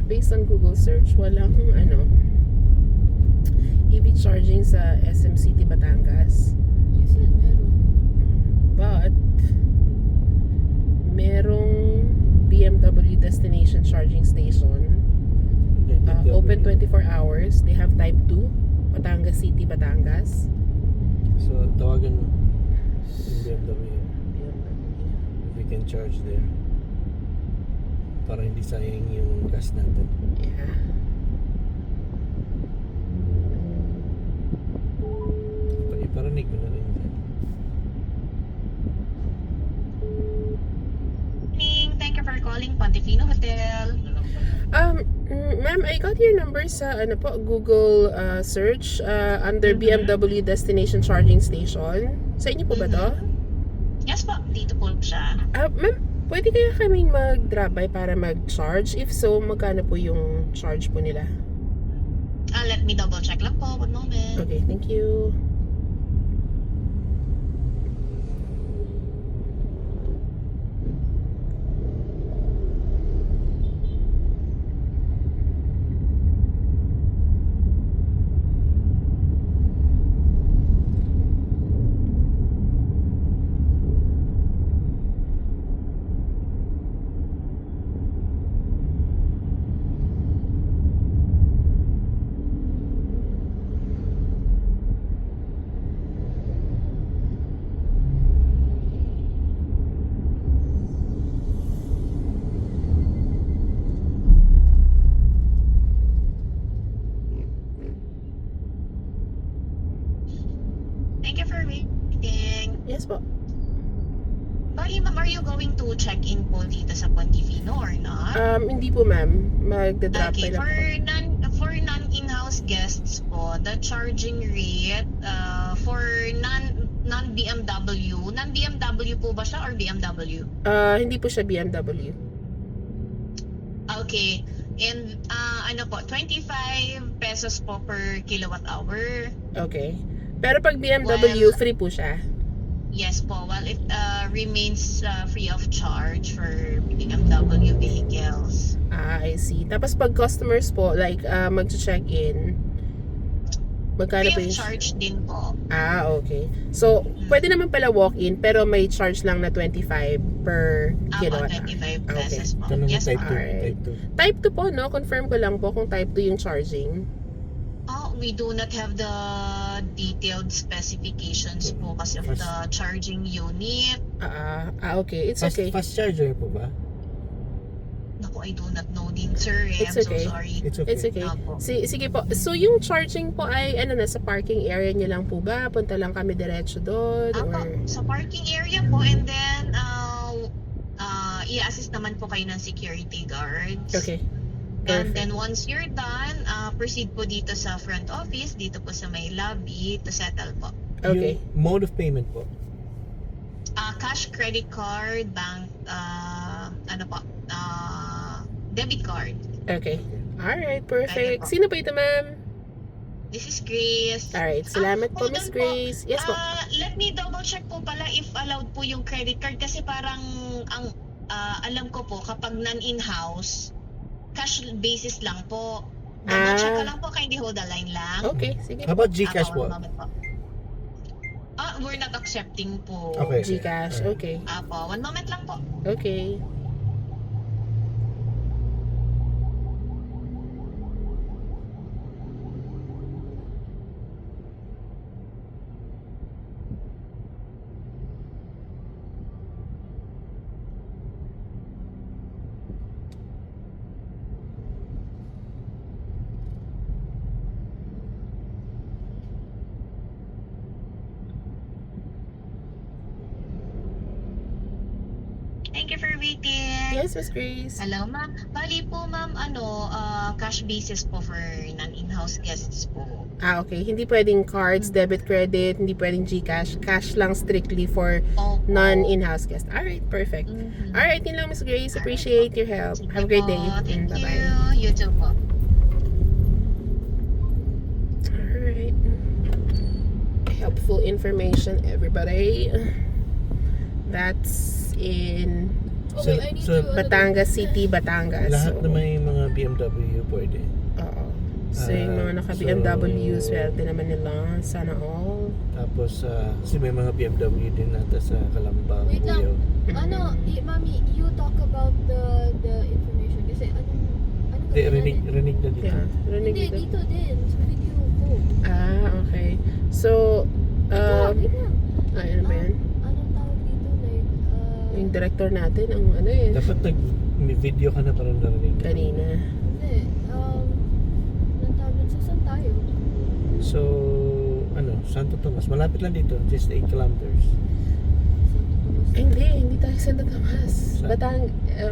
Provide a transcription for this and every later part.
based on Google search, walang EV charging sa SM City, Batangas. You said meron. But merong BMW destination charging station. Open 24 hours. They have type 2, Batangas City, Batangas. So, tawagan mo yung BMW. If we can charge there. Para hindi sayang yung gas natin. Yeah. Iparinig mo na rin dyan. Thank you for calling Pontefino Hotel. Ma'am, I got your number sa Google search under BMW destination charging station. Sa inyo po ba to? Yes po, dito po siya. Ma'am, pwede kaya kaming mag-drop by para mag-charge? If so, magkano po yung charge po nila? Let me double check lang po. One moment. Okay, thank you. Thank you for waiting. Yes po. Bali, ma'am, are you going to check in po dito sa Pontefino or not? Hindi po ma'am. Magda-drop by Okay, lang po. for non-in-house guests po, the charging rate for non-BMW po ba siya or BMW? Hindi po siya BMW. Okay. And ano po, 25 pesos po per kilowatt hour. Okay. Pero pag BMW, free po siya. Yes po, well it remains free of charge for BMW vehicles. I see. Tapos pag customers po, like mag-check-in, magkano po Free of yung... charge din po. Okay. So, pwede naman pala walk-in, pero may charge lang na 25 per kilowatt. 25 Okay. pesos po. Tanong Yes type po. 2. Alright. Type 2. Type 2 po, no? Confirm ko lang po kung type 2 yung charging. We do not have the detailed specifications po kasi of the charging unit. Okay. It's okay. Fast charger po ba? Naku, I do not know din, sir. It's I'm okay. so sorry. It's okay. It's okay. Opo. Sige po. So, yung charging po ay, nasa parking area niyo lang po ba? Punta lang kami diretso doon? Apo, Or... sa parking area po, and then i-assist naman po kayo ng security guards. Okay. And Perfect. then once you're done, proceed po dito sa front office, dito po sa may lobby to settle po. Okay. Yung mode of payment po. Cash, credit card, bank, debit card. Okay. Alright, Pwede perfect. po. Sino po ito, ma'am? This is Grace. Alright, salamat po, Hold Miss on Grace. Yes po. Let me double check po pala if allowed po yung credit card kasi parang ang alam ko po kapag non-in-house, cash basis lang po. Double check ka lang po, kindly hold the line lang. Okay, sige How po. about Gcash po? One moment po. We're not accepting po. Okay. Gcash, okay. Apo, one moment lang po. Okay. Thank you for waiting. Yes, Miss Grace. Hello, ma'am. Bali po, ma'am, cash basis po for non-in-house guests po. Okay. Hindi pwedeng cards, debit, credit, hindi pwedeng Gcash. Cash lang strictly for Opo. non-in-house guests. Alright, perfect. Mhm. Alright, yun lang, Miss Grace. Appreciate your help. Sige Have a great po. day. Thank Bye-bye. you. You too po. Alright. Helpful information, everybody. That's in Okay, I need So, to... Batangas City, Batangas. Lahat So, na may mga BMW pwede. Oo. So yung mga naka-BMW, So, swerte naman nila. Sana all. Tapos, kasi may mga BMW din nata sa Calamba, Wait lang. Buyo. Ano, Mami, you talk about the information kasi anong Hindi, gawin natin? rinig na dito. Yeah. Rinig Hindi, dito. dito din sa video ko. Okay. So, Wait lang. ano ba yan? Anong tawag dito? Like, Yung director natin, ang ano yun, Dapat may video ka na parang narinig. kanina. hindi, anong tawag dun sa saan tayo? So, Santo Tomas. Malapit lang dito. Just 8 kilometers. Santo Tomas. Hindi tayo Santo Tomas. Saan?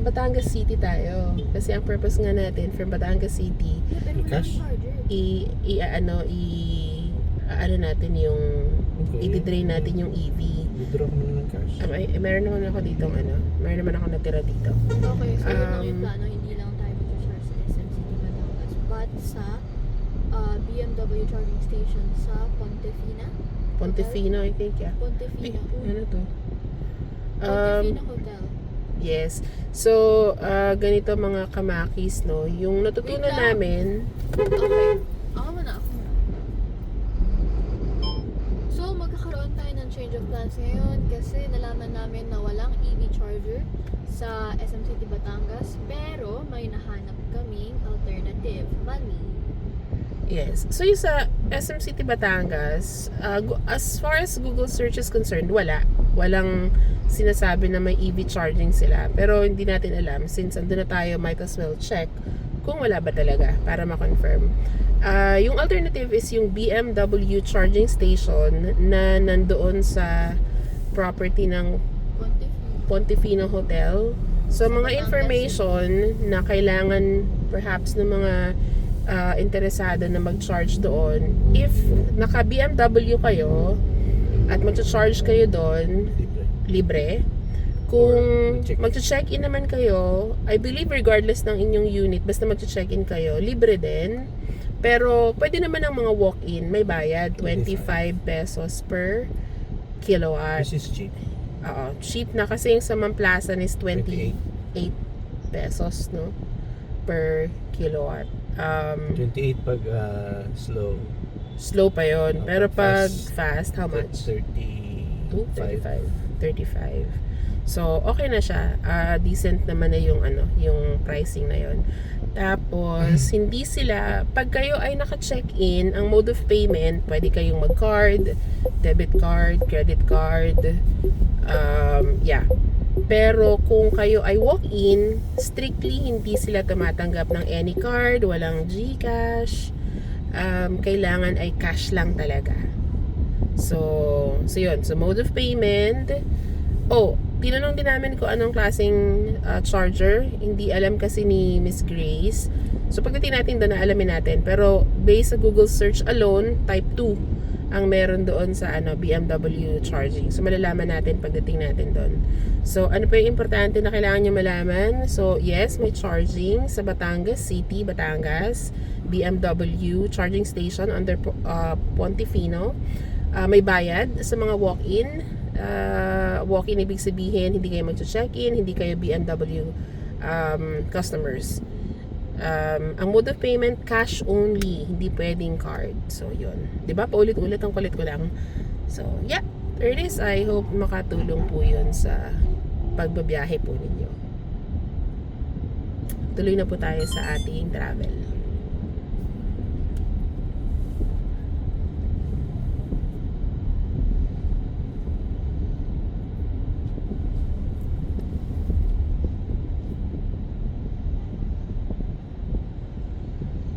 Batangas City tayo. Kasi ang purpose nga natin from Batangas City, Yeah, pero wala Cash? akong charger. ano natin yung Okay. i-drain natin yung EV. Withdraw ko muna ng cash. Meron naman ako dito meron naman ako natira dito. Okay, so yun lang yung Um, plano. Hindi lang tayo mag-charge sa SM City Batangas, but sa BMW charging station sa Pontefina. Pontefino, I think, yeah. Ay, Pontefina. ano to? Pontefina Hotel. Yes. So, ganito mga kamakis, no? Yung natutunan Wait lang. namin, Okay. Ako muna. So, magkakaroon tayo ng change of plans ngayon kasi nalaman namin na walang EV charger sa SM City Batangas, pero may nahanap kaming alternative. Money. yes. So, yung sa SM City Batangas, as far as Google search is concerned, walang sinasabi na may EV charging sila. Pero hindi natin alam. Since andun na tayo, might as well check kung wala ba talaga para ma-confirm. Yung alternative is yung BMW charging station na nandoon sa property ng Pontefino Hotel. So, mga information na kailangan perhaps ng mga interesado na mag-charge doon, if naka-BMW kayo at mag-charge kayo doon, libre. Kung mag-check-in naman kayo, I believe regardless ng inyong unit, basta mag-check-in kayo, libre din. Pero pwede naman ang mga walk-in, may bayad, 25 pesos per kilowatt. This is cheap. Oo, cheap na kasi yung sa Mamplasan is 28 pesos, no? Per kilowatt. 28 pag slow. Slow pa yon. Pero pag fast, how much? 35. 35. So, okay na siya. Decent naman na yung yung pricing na yon. Tapos, hindi sila, pag kayo ay naka-check-in, ang mode of payment, pwede kayong mag-card, debit card, credit card, yeah. Pero kung kayo ay walk-in, strictly hindi sila tumatanggap ng any card, walang GCash, kailangan ay cash lang talaga. So yun. So, mode of payment, tinanong din namin kung anong klaseng charger. Hindi alam kasi ni Miss Grace. So, pagdating natin doon, alamin natin. Pero, based sa Google search alone, type 2 ang meron doon sa BMW charging. So, malalaman natin pagdating natin doon. So, ano pa yung importante na kailangan nyo malaman? So, yes, may charging sa Batangas City, Batangas. BMW charging station under Pontefino. May bayad sa mga walk-in. Walk-in ibig sabihin hindi kayo mag-check-in, hindi kayo BMW customers. Ang mode of payment cash only, hindi pwedeng card. So yun, 'di ba? Paulit-ulit ang kulit ko lang. So yeah, there it is. I hope makatulong po yun sa pagbabiyahe po ninyo. Tuloy na po tayo sa ating travel.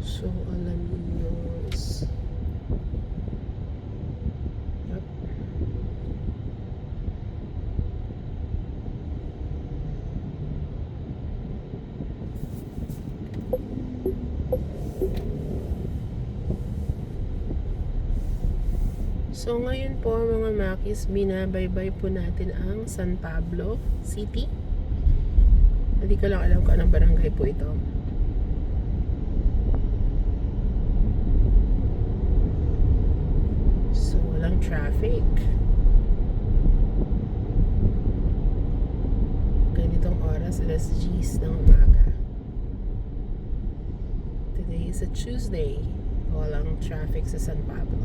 So, alam niyo is... Yep. So, ngayon po mga Makis, binabaybay po natin ang San Pablo City. Hindi ko lang alam kung anong barangay po ito. So, walang traffic. Ganitong oras, alas 10 ng umaga. sa Tuesday. Walang traffic sa San Pablo.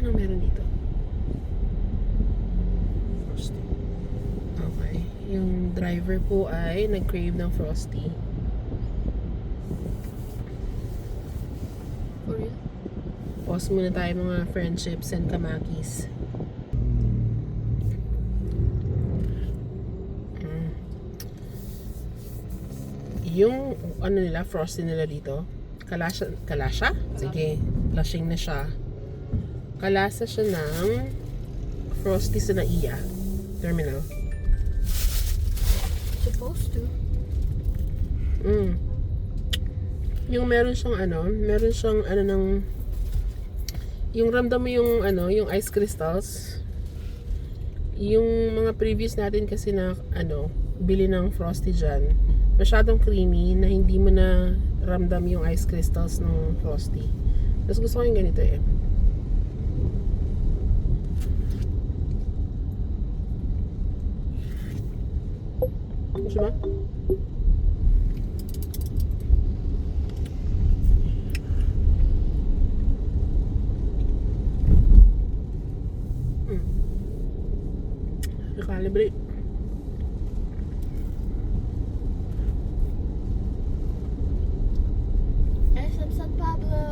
Anong meron dito? Frosty. Okay. Yung driver po ay nag-crave ng Frosty. For real? Pause muna tayo mga friendships and kamakis. Yung ano nila, Frosty nila dito. Kalasya? Sige, flashing na siya. Kalasa siya ng Frosty sa Naiya Terminal. Supposed to. Yung meron siyang ng yung ramdam mo yung yung ice crystals. Yung mga previous natin kasi na bili ng Frosty dyan, masyadong creamy na hindi mo na ramdam yung ice crystals ng Frosty. Tapos gusto ko yung ganito eh. Gusto ba? Recalibrate. SM San Pablo!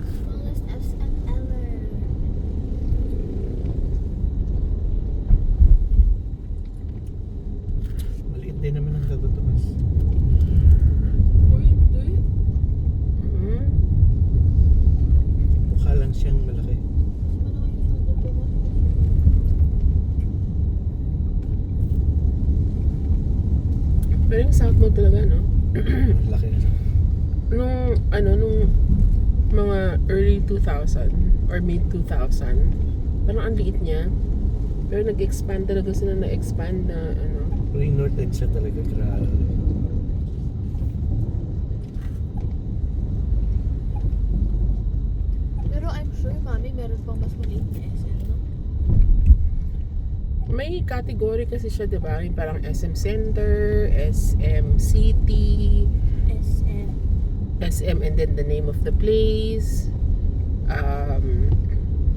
Smallest SM ever. Maliit din naman ang Tagutumas. Uy, hindi. Mukha lang siyang malaki. Malaki yung Santo Tomas. Pero yung South Mall talaga, no? Malaki na siya. Nung mga early 2000 or mid 2000, parang ang liit niya. Pero nag-expand talaga sila na-expand na Pero yung North Edge siya talaga grabe. Pero I'm sure, mami, meron pang mas maliit na SM, no? May category kasi siya, di ba? Yung parang SM Center, SM City, SM. SM and then the name of the place.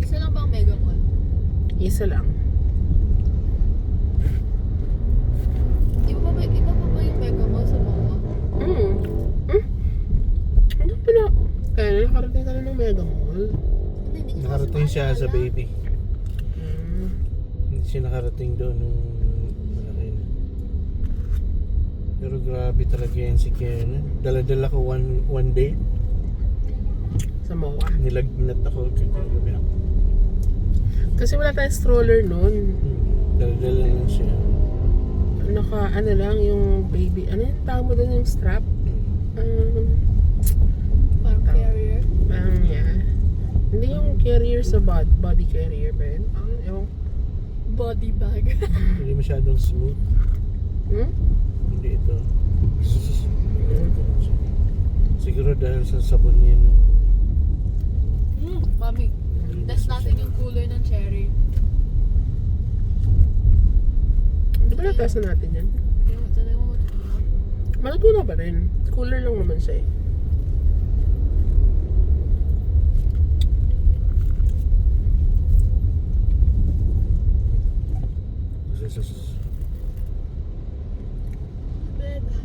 Isa lang bang Mega Mall? Isa lang. Iba pa ba yung Mega Mall sa MOA? Ano pa na? Kaya nakarating ka na ng Mega Mall. Hindi ko Nakarating siya sa maalala. baby. Hindi siya nakarating doon nung malaki na. Pero grabe talaga yan si Ken. Dala-dala ko one day. Sa MOA. Nilagnat ako kagabi ako. Kasi wala tayong stroller nun. Dala-dala lang siya. Ano lang yung baby. Ano yung tawag mo doon yung strap? Parang carrier. Yeah. Hindi yung carrier sa body carrier ba yun? Ewan. Body bag. Hindi masyadong smooth. Hindi ito. Siguro dahil sa sabon niya. No? Mami, test natin yung cooler ng cherry. Di ba natasa natin yan? Tanay mo matutunan. Matuto na pa rin. Cooler lang naman siya eh. Beba.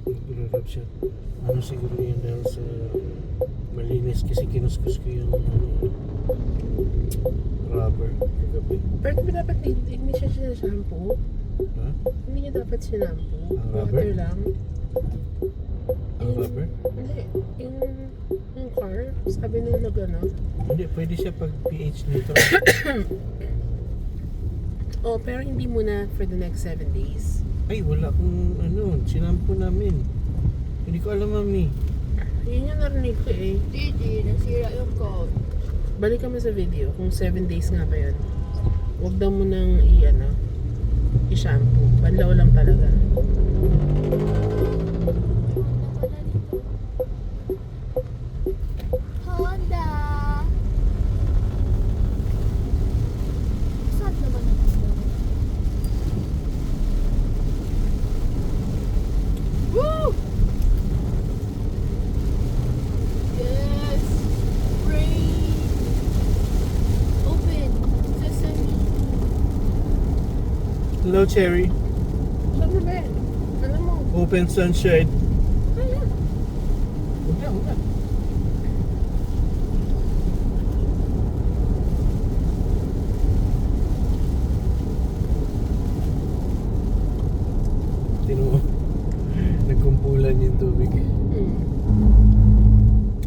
Nag-rub siya. Ano siguro yun dahil sa malinis kasi kinuskus ko yung rubber kagabi. Pero di ba dapat hindi siya shampoo? Ha? Hindi niya dapat shampoo. Ang Water rubber? lang. Ang rubber? Hindi. Yung car, sabi nila na gano'n. Hindi, pwede siya pag pH neutral. Oh, pero hindi muna for the next 7 days. Ay, wala akong ano, sinampo namin. Hindi ko alam, mami. Yun yung narinig ko eh. Hindi, nasira yung code. Balik kami sa video kung 7 days nga ba yun. Huwag daw mo nang i-shampoo. Banlaw lang talaga. Honda! Saan naman ang Honda? Woo! Yes! Rain! Open! Sesame! Hello, Cherry. Saan na ba? Ano mo? Open sunshine. Kaya. Huwag na. Tino mo, nagkumpulan yung tubig eh.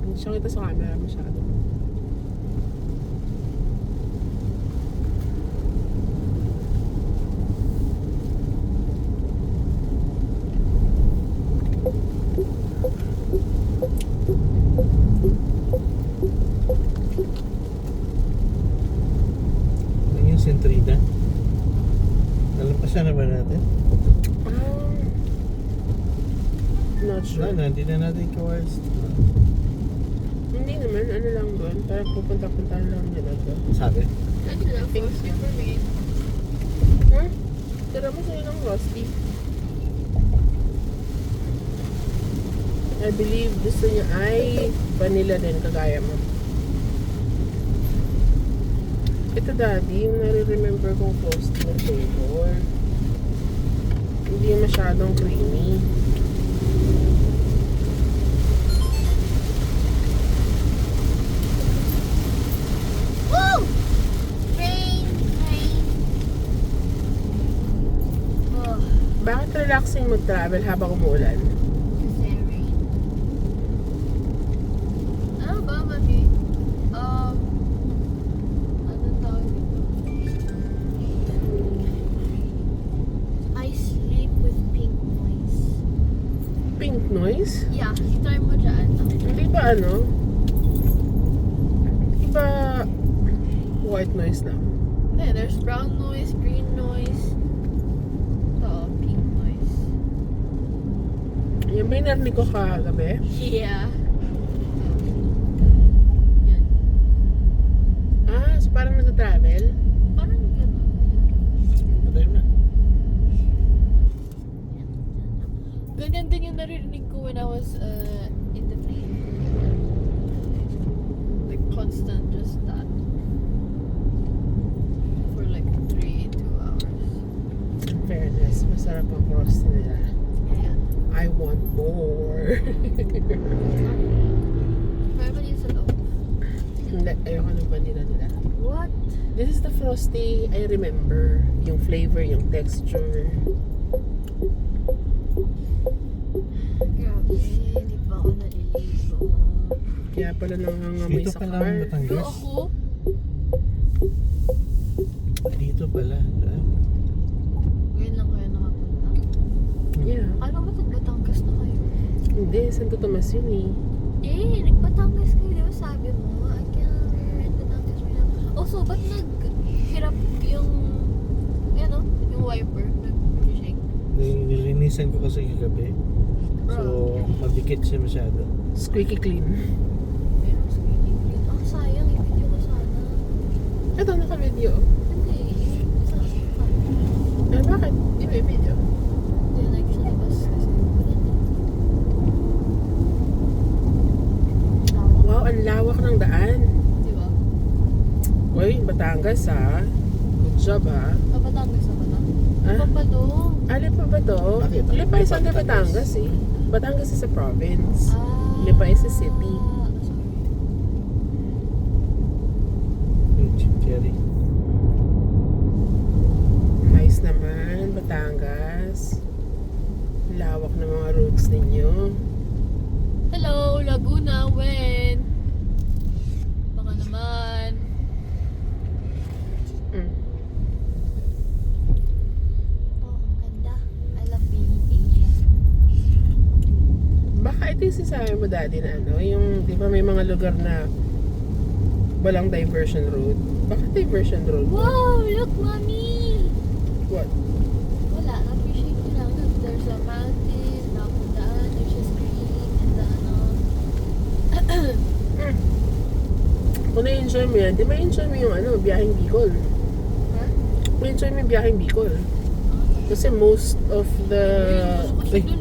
Hindi siya kita sa camera masyado. Ano yung Centrida? Nalampasan na ba natin? Not sure. Wala na, hindi na natin kawas. Hindi naman, ano lang doon. Parang pupunta-punta lang nila doon. Sabi? That's enough frosty for me. Hmm? Tira mo sa'yo ng Frosty. I believe gusto niya ay vanilla din, kagaya mo. Ito daddy, yung nare-remember kong Frosty na flavor. Hindi masyadong creamy. Woo! Rain! Oh, Bakit relaxing mag-travel habang umuulan? kasi rain. Ano ba, mami? Anong tawag dito? I sleep with pink noise. Pink noise? Yeah, try mo dyan. Hindi ba ano? Hindi ba white noise lang? Yeah, there's brown noise, green noise. Ito, pink noise. Yung ba yung narinig ko kagabi? Yeah. Yan. Ah, so parang nag-travel? Parang gano'n. Patay na. Ganyan din yung naririnig ko when I was in the plane. Like constant, just that. For like 2 hours. In fairness, masarap ang frosty nila. Yeah. I want more. Meron yun sa loob. Hindi, ayoko ng vanilla nila. What? This is the frosty I remember. Yung flavor, yung texture. Grabe, hindi pa ako naliligo. Kaya pala nangangamoy Dito sa pala car. ang Pero Batangas. ako, Dito pala. ngayon lang kayo nakapunta. Yeah. Alam mo, Batangas na kayo. Hindi, Santo Tomas yun eh. Nagbatangas kayo, di ba sabi mo? I can rent Batangas right now. Also, ba't naghirap yung, yung wiper? Nag-shake? Nilinisan ko kasi kagabi. So, mabikit siya masyado. Squeaky clean. Pero squeaky clean. Ah, sayang, i-video ko sana. Ito, naka-video. Hindi, Eh, bakit? Di ba yung video? Hindi, like, sa labas kasi. Wala na. Tawag, Wow, ang lawak ng daan. di ba? Uy, Batangas ha. Good job ha. Batangas na ba na? Ah? Papalong. Alip pa ba to? Bakit? Lipa is under Batangas. Batangas eh. Batangas is a province. Ah. Lipa is a city. Sorry. Yung cherry. Nice naman, Batangas. Lawak ng mga roads ninyo. Hello, Laguna, when? Baka naman. Mm. sinasabi mo dati na ano, yung di ba may mga lugar na walang diversion road? Bakit diversion road? Wow! Look, mommy! What? Wala, appreciate ko lang. Look, there's a mountain, napuntaan, there's a street, and the ano. Kung na-enjoy mo yan, di ma-enjoy mo yung ano, biyaheng Bicol. Ha? Ma-enjoy mo yung biyaheng Bicol. Kasi most of the... Kasi dun